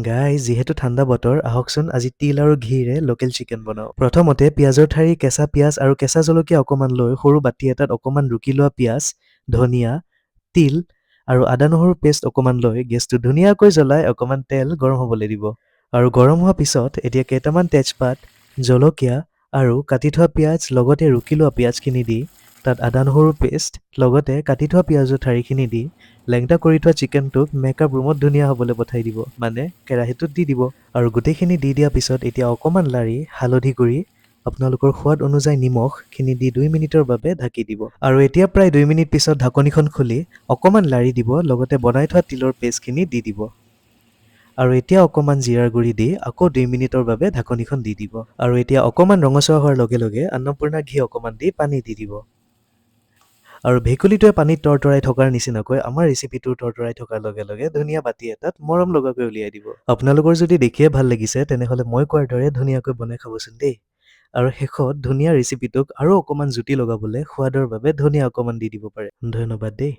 Guys, যিহেতু ঠাণ্ডা বতৰ, আহকচোন আজি তিল আৰু ঘিৰে লোকেল চিকেন বনাওঁ। প্ৰথমতে পিঁয়াজৰ ঠাৰি, কেঁচা পিঁয়াজ আৰু কেঁচা জলকীয়া অকণমান লৈ সৰু বাতি এটাত অকণমান ৰুকি লোৱা পিঁয়াজ, ধনিয়া, তিল আৰু আদা নহৰু পেষ্ট অকণমান লৈ গেছটো ধুনীয়াকৈ জ্বলাই অকণমান তেল গৰম হ'বলৈ দিব। আৰু গৰম হোৱাৰ পিছত এতিয়া কেইটামান তেজপাত, জলকীয়া আৰু কাটি থোৱা পিঁয়াজ লগতে ৰুকি লোৱা পিঁয়াজখিনি দি তাত আদা নহৰু পেষ্ট লগতে কাটি থোৱা পিঁয়াজৰ ঠাৰিখিনি দি লেংটা কৰি থোৱা চিকেনটোক মেকআপ ৰুমত ধুনীয়া হ'বলৈ পঠাই দিব, মানে কেৰাহীটোত দি দিব। আৰু গোটেইখিনি দি দিয়াৰ পিছত এতিয়া অকণমান লাৰি হালধি গুড়ি, আপোনালোকৰ সোৱাদ অনুযায়ী নিমখখিনি দি 2 মিনিটৰ বাবে ঢাকি দিব। আৰু এতিয়া প্ৰায় 2 মিনিট পিছত ঢাকনিখন খুলি অকণমান লাৰি দিব, লগতে বনাই থোৱা তিলৰ পেষ্টখিনি দি দিব। আৰু এতিয়া অকণমান জিৰাৰ গুড়ি দি আকৌ 2 মিনিটৰ বাবে ঢাকনিখন দি দিব। আৰু এতিয়া অকণমান ৰঙচুৱা হোৱাৰ লগে লগে অন্নপূৰ্ণা ঘি অকণমান দি পানী দি দিব। আৰু ভেকুলীটোৱে পানীত তৰতৰাই থকাৰ নিচিনাকৈ আমাৰ ৰেচিপিটো তৰতৰাই থকাৰ লগে লগে ধুনীয়া বাতি এটাত মৰম লগাকৈ উলিয়াই দিব। আপোনালোকৰ যদি দেখিয়ে ভাল লাগিছে, তেনেহ'লে মই কোৱাৰ দৰে ধুনীয়াকৈ বনাই খাবচোন দেই। আৰু শেষত ধুনীয়া ৰেচিপিটোক আৰু অকণমান জুতি লগাবলৈ সোৱাদৰ বাবে ধনিয়া অকণমান দি দিব পাৰে। ধন্যবাদ দেই।